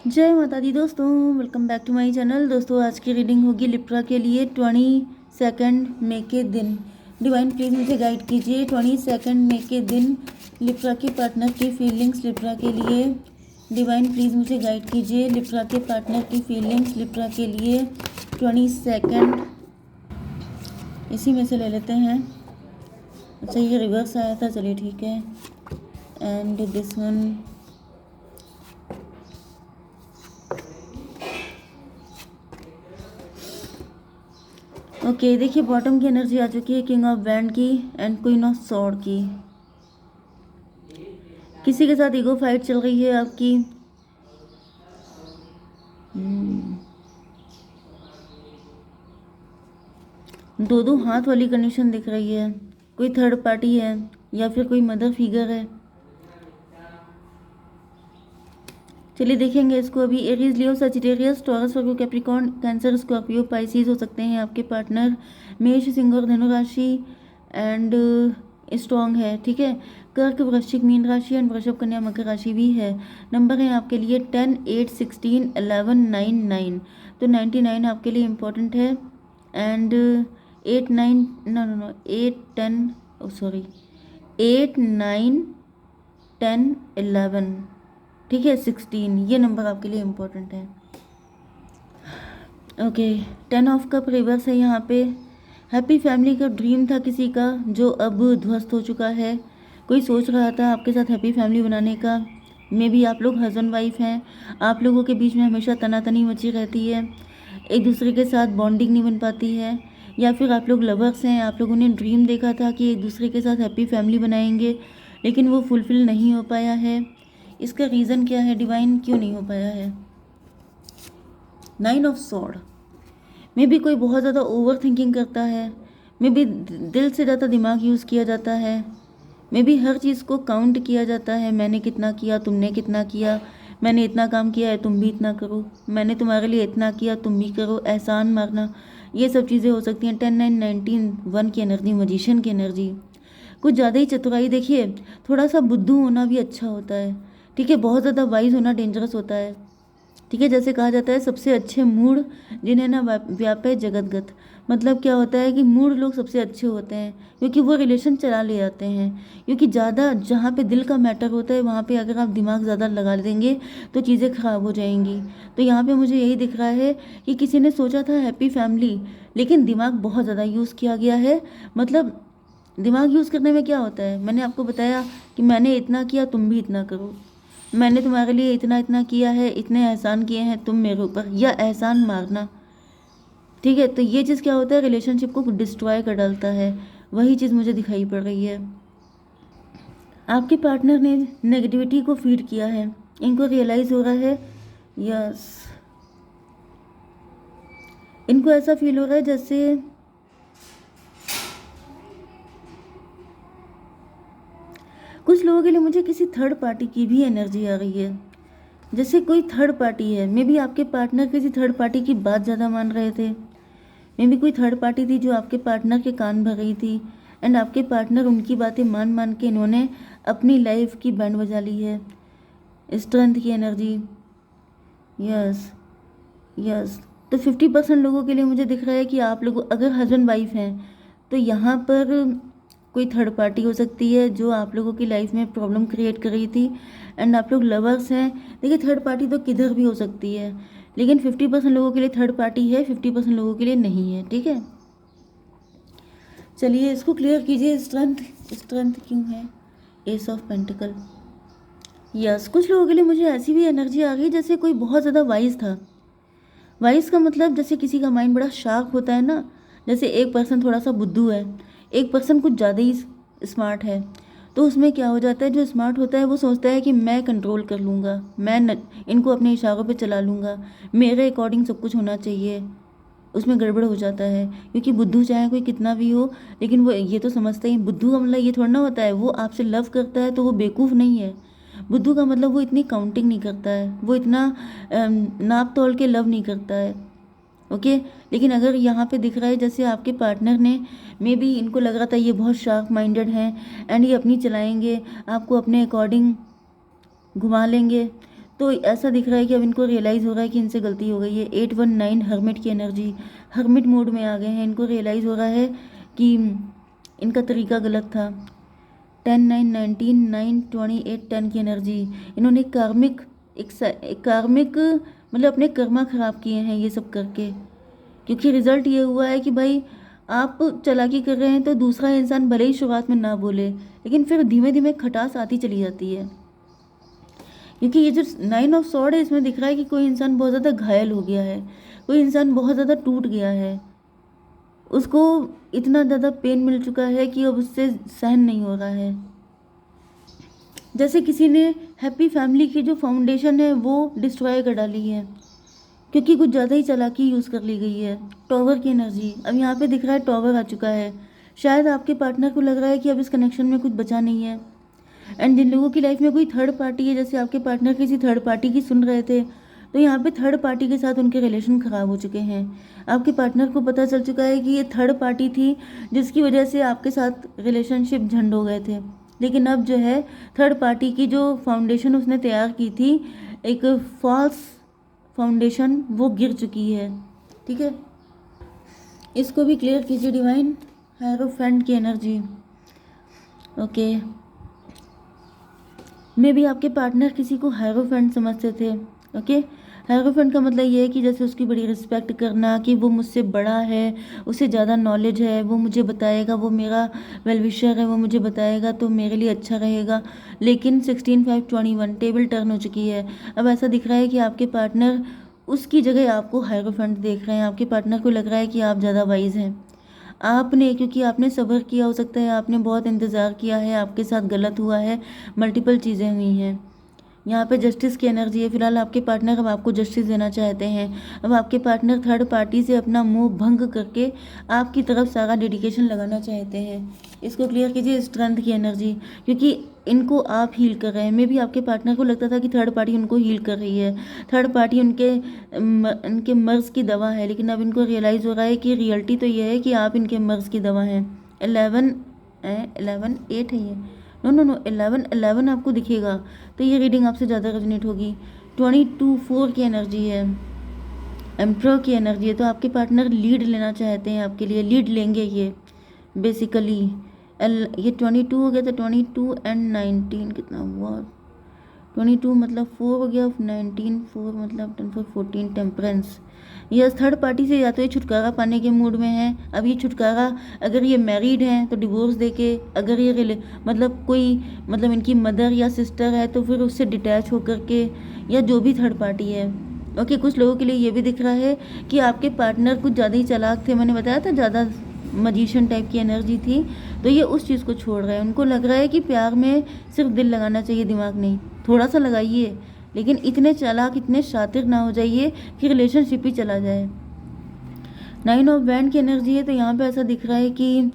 जय माता दी दोस्तों, welcome back to my channel. दोस्तों आज की रीडिंग होगी लिब्रा के लिए 22 मई के दिन। डिवाइन प्लीज मुझे गाइड कीजिए 22 मई के दिन लिब्रा के पार्टनर की फीलिंग्स लिब्रा के लिए। डिवाइन प्लीज मुझे गाइड कीजिए लिब्रा के पार्टनर की फीलिंग्स लिब्रा के लिए 22। इसी में से ले लेते हैं। अच्छा ये रिवर्स आया था, चलिए ठीक है। And this one. ओके देखिए बॉटम की एनर्जी आ चुकी है, किंग ऑफ वैंड की एंड क्वीन ऑफ सॉर्ड की। किसी के साथ ईगो फाइट चल रही है आपकी। दो दो हाथ वाली कंडीशन दिख रही है। कोई थर्ड पार्टी है या फिर कोई मदर फिगर है। चलिए देखेंगे इसको। अभी एरीज, लियो, सजिटेरियस, टॉरस, वर्गो, कैप्रिकॉर्न, कैंसर, स्कॉर्पियो, पाइसिस हो सकते हैं आपके पार्टनर। मेष, सिंह और धनु राशि एंड स्ट्रॉन्ग है, ठीक है। कर्क, वृश्चिक, मीन राशि एंड वृषभ, कन्या, मकर राशि भी है। नंबर है आपके लिए 10, 8, 16, 11, 9, 9। तो 99 आपके लिए इम्पोर्टेंट है। And 8, 9, no no no 8, 10, sorry 8, 9, 10, 11, ठीक है, 16 ये नंबर आपके लिए इम्पोर्टेंट है। ओके 10 ऑफ कप रिवर्स है यहाँ पे। हैप्पी फैमिली का ड्रीम था किसी का जो अब ध्वस्त हो चुका है। कोई सोच रहा था आपके साथ हैप्पी फैमिली बनाने का। मे भी आप लोग हस्बैंड वाइफ हैं। आप लोगों के बीच में हमेशा तनातनी मची रहती है, एक दूसरे के साथ बॉन्डिंग नहीं बन पाती है। या फिर आप लोग लवर्स हैं, आप लोगों ने ड्रीम देखा था कि एक दूसरे के साथ हैप्पी फैमिली बनाएंगे, लेकिन वो फुलफिल नहीं हो पाया है। इसका रीज़न क्या है डिवाइन, क्यों नहीं हो पाया है? 9 ऑफ सॉर्ड। मे भी कोई बहुत ज़्यादा ओवर थिंकिंग करता है। मे भी दिल से ज़्यादा दिमाग यूज़ किया जाता है। मे भी हर चीज़ को काउंट किया जाता है। मैंने कितना किया, तुमने कितना किया, मैंने इतना काम किया है तुम भी इतना करो, मैंने तुम्हारे लिए इतना किया तुम भी करो, एहसान मारना, ये सब चीज़ें हो सकती हैं। 10, 9, 19, 1 की एनर्जी, मजिशियन की एनर्जी। कुछ ज़्यादा ही चतुराई। देखिए थोड़ा सा बुद्धू होना भी अच्छा होता है, ठीक है। बहुत ज़्यादा वाइज होना डेंजरस होता है, ठीक है। जैसे कहा जाता है सबसे अच्छे मूड जिन्हें ना व्यापे जगतगत। मतलब क्या होता है कि मूड लोग सबसे अच्छे होते हैं क्योंकि वो रिलेशन चला ले जाते हैं। क्योंकि ज़्यादा जहाँ पे दिल का मैटर होता है वहाँ पे अगर आप दिमाग ज़्यादा लगा देंगे तो चीज़ें ख़राब हो जाएंगी। तो यहाँ पे मुझे यही दिख रहा है कि किसी ने सोचा था हैप्पी फैमिली, लेकिन दिमाग बहुत ज़्यादा यूज़ किया गया है। मतलब दिमाग यूज़ करने में क्या होता है, मैंने आपको बताया कि मैंने इतना किया तुम भी इतना करो, मैंने तुम्हारे लिए इतना इतना किया है, इतने एहसान किए हैं तुम मेरे ऊपर, या एहसान मारना, ठीक है। तो ये चीज़ क्या होता है, रिलेशनशिप को डिस्ट्रॉय कर डालता है। वही चीज़ मुझे दिखाई पड़ रही है। आपके पार्टनर ने नेगेटिविटी को फीड किया है, इनको रियलाइज़ हो रहा है। यस, इनको ऐसा फील हो रहा है जैसे कुछ लोगों के लिए मुझे किसी थर्ड पार्टी की भी एनर्जी आ रही है। जैसे कोई थर्ड पार्टी है। मे बी आपके पार्टनर किसी थर्ड पार्टी की बात ज़्यादा मान रहे थे। मे बी कोई थर्ड पार्टी थी जो आपके पार्टनर के कान भर रही थी एंड आपके पार्टनर उनकी बातें मान मान के इन्होंने अपनी लाइफ की बैंड बजा ली है। स्ट्रेंथ की एनर्जी। Yes yes. तो 50% लोगों के लिए मुझे दिख रहा है कि आप लोग अगर हस्बैंड वाइफ हैं तो यहाँ पर कोई थर्ड पार्टी हो सकती है जो आप लोगों की लाइफ में प्रॉब्लम क्रिएट कर रही थी। एंड आप लोग लवर्स हैं। देखिए थर्ड पार्टी तो किधर भी हो सकती है, लेकिन 50% लोगों के लिए थर्ड पार्टी है, 50% लोगों के लिए नहीं है, ठीक है। चलिए इसको क्लियर कीजिए। स्ट्रेंथ, स्ट्रेंथ क्यों है? S of pentacle. यस, कुछ लोगों के लिए मुझे ऐसी भी एनर्जी आ गई जैसे कोई बहुत ज़्यादा वाइज था। वाइज का मतलब जैसे किसी का माइंड बड़ा शार्प होता है ना, जैसे एक पर्सन थोड़ा सा बुद्धू है, एक पर्सन कुछ ज़्यादा ही स्मार्ट है। तो उसमें क्या हो जाता है, जो स्मार्ट होता है वो सोचता है कि मैं कंट्रोल कर लूँगा, इनको अपने इशारों पे चला लूँगा, मेरे अकॉर्डिंग सब कुछ होना चाहिए। उसमें गड़बड़ हो जाता है क्योंकि बुद्धू चाहे कोई कितना भी हो, लेकिन वो ये तो समझता ही, बुद्धू का मतलब ये थोड़ा ना होता है वो आपसे लव करता है तो वो बेवकूफ़ नहीं है। बुद्धू का मतलब वो इतनी काउंटिंग नहीं करता है, वो इतना नाप तोल के लव नहीं करता है, ओके। लेकिन अगर यहाँ पे दिख रहा है जैसे आपके पार्टनर ने, मे बी इनको लग रहा था ये बहुत शार्प माइंडेड हैं एंड ये अपनी चलाएंगे, आपको अपने अकॉर्डिंग घुमा लेंगे। तो ऐसा दिख रहा है कि अब इनको रियलाइज़ हो रहा है कि इनसे गलती हो गई है। 819 हर्मिट की एनर्जी, हर्मिट मोड में आ गए हैं। इनको रियलाइज़ हो रहा है कि इनका तरीका गलत था। 10 9 19 9 28 10 की एनर्जी, इन्होंने एक कार्मिक मतलब अपने कर्मा खराब किए हैं ये सब करके, क्योंकि रिजल्ट ये हुआ है कि भाई आप चालाकी कर रहे हैं तो दूसरा इंसान भले ही शुरुआत में ना बोले, लेकिन फिर धीमे धीमे खटास आती चली जाती है। क्योंकि ये जो 9 ऑफ सॉर्ड है इसमें दिख रहा है कि कोई इंसान बहुत ज़्यादा घायल हो गया है, कोई इंसान बहुत ज़्यादा टूट गया है, उसको इतना ज़्यादा पेन मिल चुका है कि अब उससे सहन नहीं हो रहा है। जैसे किसी ने हैप्पी फैमिली की जो फाउंडेशन है वो डिस्ट्रॉय कर डाली है, क्योंकि कुछ ज़्यादा ही चालाकी यूज़ कर ली गई है। टॉवर की एनर्जी, अब यहाँ पे दिख रहा है टॉवर आ चुका है। शायद आपके पार्टनर को लग रहा है कि अब इस कनेक्शन में कुछ बचा नहीं है। एंड जिन लोगों की लाइफ में कोई थर्ड पार्टी है, जैसे आपके पार्टनर किसी थर्ड पार्टी की सुन रहे थे, तो यहाँ पे थर्ड पार्टी के साथ उनके रिलेशन ख़राब हो चुके हैं। आपके पार्टनर को पता चल चुका है कि ये थर्ड पार्टी थी जिसकी वजह से आपके साथ रिलेशनशिप झंड हो गए थे। लेकिन अब जो है थर्ड पार्टी की जो फाउंडेशन उसने तैयार की थी, एक फॉल्स फाउंडेशन, वो गिर चुकी है। ठीक है, इसको भी क्लियर कीजिए डिवाइन। हेरोफेंट की एनर्जी, ओके। मे भी आपके पार्टनर किसी को हेरोफेंट समझते थे। ओके, हेरोफेंट का मतलब ये है कि जैसे उसकी बड़ी रिस्पेक्ट करना, कि वो मुझसे बड़ा है, उसे ज़्यादा नॉलेज है, वो मुझे बताएगा, वो मेरा वेल विशर है, वो मुझे बताएगा तो मेरे लिए अच्छा रहेगा। लेकिन 16 5 21 टेबल टर्न हो चुकी है। अब ऐसा दिख रहा है कि आपके पार्टनर उसकी जगह आपको हेरोफेंट देख रहे हैं। आपके पार्टनर को लग रहा है कि आप ज़्यादा वाइज हैं। आपने, क्योंकि आपने सब्र किया, हो सकता है आपने बहुत इंतज़ार किया है, आपके साथ गलत हुआ है, मल्टीपल चीज़ें हुई हैं। यहाँ पे जस्टिस की एनर्जी है। फिलहाल आपके पार्टनर अब आपको जस्टिस देना चाहते हैं। अब आपके पार्टनर थर्ड पार्टी से अपना मुंह भंग करके आपकी तरफ सारा डेडिकेशन लगाना चाहते हैं। इसको क्लियर कीजिए। स्ट्रेंथ की एनर्जी, क्योंकि इनको आप हील कर रहे हैं। मे भी आपके पार्टनर को लगता था कि थर्ड पार्टी उनको हील कर रही है, थर्ड पार्टी उनके मर्ज की दवा है, लेकिन अब इनको रियलाइज़ हो रहा है कि रियलिटी तो ये है कि आप इनके मर्ज की दवा हैं। 11 8 है ये, नो नो नो 11 आपको दिखेगा तो ये रीडिंग आपसे ज़्यादा रेजोनेट होगी। 22 4 की एनर्जी है, एम्परर की एनर्जी है। तो आपके पार्टनर लीड लेना चाहते हैं, आपके लिए लीड लेंगे ये बेसिकली। ये 22 हो गया, तो 22 एंड 19 कितना हुआ? 22 मतलब 4 हो गया, 19 4 मतलब 10 4 14 टेम्परेंस। यस, थर्ड पार्टी से या तो ये छुटकारा पाने के मूड में है। अब ये छुटकारा, अगर ये मैरिड हैं तो डिवोर्स देके, अगर ये मतलब कोई मतलब इनकी मदर या सिस्टर है तो फिर उससे डिटैच होकर के, या जो भी थर्ड पार्टी है। ओके, कुछ लोगों के लिए ये भी दिख रहा है कि आपके पार्टनर कुछ ज़्यादा ही चालाक थे। मैंने बताया था ज़्यादा मजिशियन टाइप की एनर्जी थी, तो ये उस चीज़ को छोड़ रहे हैं। उनको लग रहा है कि प्यार में सिर्फ दिल लगाना चाहिए, दिमाग नहीं। थोड़ा सा लगाइए, लेकिन इतने चालाक, इतने शातिर ना हो जाइए कि रिलेशनशिप ही चला जाए। 9 ऑफ बैंड की एनर्जी है, तो यहाँ पे ऐसा दिख रहा है कि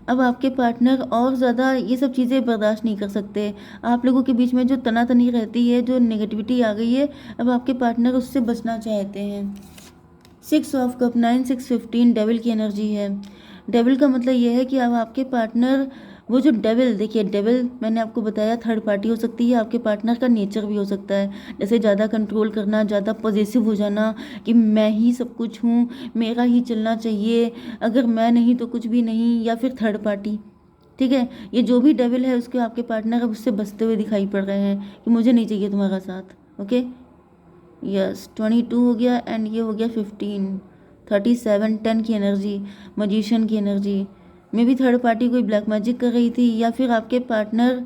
अब आपके पार्टनर और ज़्यादा ये सब चीज़ें बर्दाश्त नहीं कर सकते। आप लोगों के बीच में जो तनातनी रहती है, जो नेगेटिविटी आ गई है, अब आपके पार्टनर उससे बचना चाहते हैं। 6 ऑफ कप 9 6 15 डेविल की एनर्जी है। डेविल का मतलब ये है कि अब आपके पार्टनर, वो जो डेविल, देखिए डेविल मैंने आपको बताया थर्ड पार्टी हो सकती है, आपके पार्टनर का नेचर भी हो सकता है। जैसे ज़्यादा कंट्रोल करना, ज़्यादा पॉजेसिव हो जाना कि मैं ही सब कुछ हूँ, मेरा ही चलना चाहिए, अगर मैं नहीं तो कुछ भी नहीं, या फिर थर्ड पार्टी। ठीक है, ये जो भी डेविल है उसके आपके पार्टनर अब उससे बचते हुए दिखाई पड़ रहे हैं कि मुझे नहीं चाहिए तुम्हारा साथ। ओके, यस, 22 हो गया एंड ये हो गया 15 37 10 की एनर्जी, मजिशियन की एनर्जी। मे भी थर्ड पार्टी कोई ब्लैक मैजिक कर रही थी, या फिर आपके पार्टनर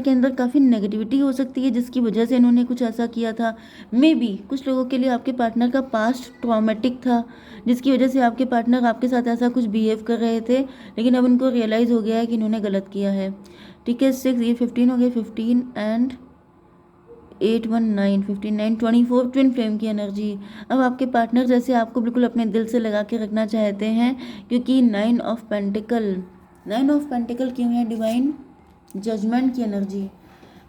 के अंदर काफ़ी नेगेटिविटी हो सकती है जिसकी वजह से इन्होंने कुछ ऐसा किया था। मे बी कुछ लोगों के लिए आपके पार्टनर का पास्ट ट्रॉमेटिक था, जिसकी वजह से आपके पार्टनर आपके साथ ऐसा कुछ बिहेव कर रहे थे, लेकिन अब उनको रियलाइज़ हो गया है कि इन्होंने गलत किया है। ठीक है, 6 ये 15 हो गया, 15 एंड 8 1 9 59 24 ट्विन फ्लेम की एनर्जी। अब आपके पार्टनर जैसे आपको बिल्कुल अपने दिल से लगा के रखना चाहते हैं, क्योंकि 9 ऑफ पेंटिकल क्यों है डिवाइन? जजमेंट की एनर्जी।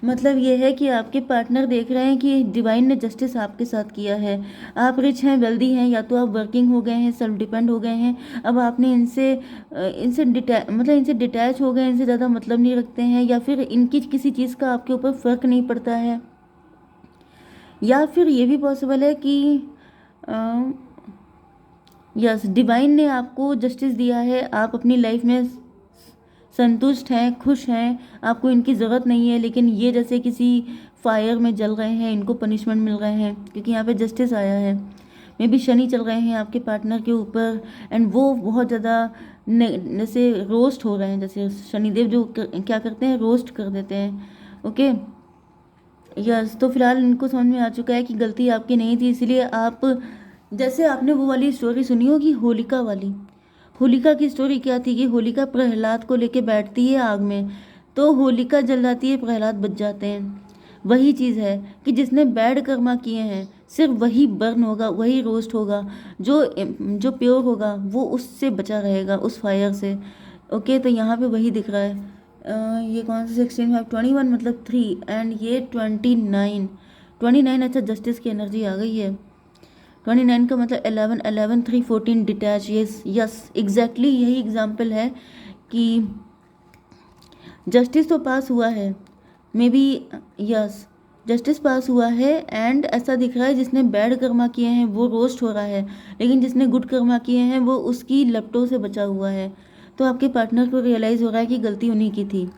मतलब ये है कि आपके पार्टनर देख रहे हैं कि डिवाइन ने जस्टिस आपके साथ किया है। आप रिच हैं, वेल्दी हैं, या तो आप वर्किंग हो गए हैं, सेल्फ डिपेंड हो गए हैं, अब आपने इनसे डिटैच हो गए, इनसे ज़्यादा मतलब नहीं रखते हैं, या फिर इनकी किसी चीज़ का आपके ऊपर फ़र्क नहीं पड़ता है। या फिर ये भी पॉसिबल है कि यस डिवाइन ने आपको जस्टिस दिया है, आप अपनी लाइफ में संतुष्ट हैं, खुश हैं, आपको इनकी ज़रूरत नहीं है, लेकिन ये जैसे किसी फायर में जल रहे हैं, इनको पनिशमेंट मिल रहे हैं क्योंकि यहाँ पे जस्टिस आया है। मे बी शनि चल रहे हैं आपके पार्टनर के ऊपर एंड वो बहुत ज़्यादा जैसे रोस्ट हो रहे हैं, जैसे शनिदेव जो क्या करते हैं, रोस्ट कर देते हैं। ओके यस, तो फिलहाल इनको समझ में आ चुका है कि गलती आपकी नहीं थी, इसलिए आप जैसे आपने वो वाली स्टोरी सुनी होगी होलिका वाली। होलिका की स्टोरी क्या थी कि होलिका प्रहलाद को लेके बैठती है आग में, तो होलिका जल जाती है, प्रहलाद बच जाते हैं। वही चीज़ है कि जिसने बैड कर्मा किए हैं सिर्फ वही बर्न होगा, वही रोस्ट होगा, जो जो प्योर होगा वो उससे बचा रहेगा, उस फायर से। ओके, तो यहाँ पे वही दिख रहा है। ये कौन सा 16 21 मतलब 3 एंड ये 29। अच्छा, जस्टिस की एनर्जी आ गई है। 29 का मतलब 11 11 3 14 डिटैच। यस यस एग्जैक्टली यही एग्जाम्पल है कि जस्टिस तो पास हुआ है, मे बी यस जस्टिस पास हुआ है एंड ऐसा दिख रहा है जिसने बैड कर्मा किए हैं वो रोस्ट हो रहा है, लेकिन जिसने गुड कर्मा किए हैं वो उसकी लपटों से बचा हुआ है। तो आपके पार्टनर को रियलाइज़ हो रहा है कि गलती उन्हीं की थी।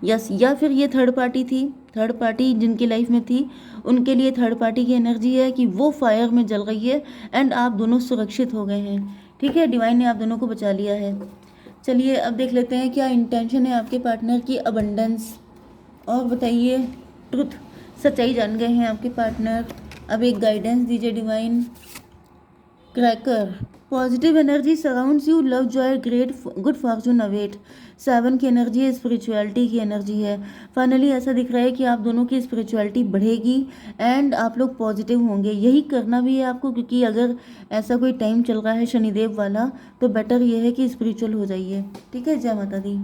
यस, या फिर ये थर्ड पार्टी थी, थर्ड पार्टी जिनकी लाइफ में थी उनके लिए थर्ड पार्टी की एनर्जी है कि वो फायर में जल रही है एंड आप दोनों सुरक्षित हो गए हैं। ठीक है, डिवाइन ने आप दोनों को बचा लिया है। चलिए अब देख लेते हैं क्या इंटेंशन है आपके पार्टनर की। अबंडेंस और बताइए ट्रुथ, सच्चाई जान गए हैं आपके पार्टनर। अब एक गाइडेंस दीजिए divine. Cracker, positive energy surrounds you, love Joy great good Fortune await. 7 की एनर्जी है, स्पिरिचुअलिटी की एनर्जी है। फाइनली ऐसा दिख रहा है कि आप दोनों की स्पिरिचुअलिटी बढ़ेगी एंड आप लोग पॉजिटिव होंगे। यही करना भी है आपको, क्योंकि अगर ऐसा कोई टाइम चल रहा है शनिदेव वाला तो बेटर ये है कि स्पिरिचुअल हो जाइए। ठीक है, जय माता दी।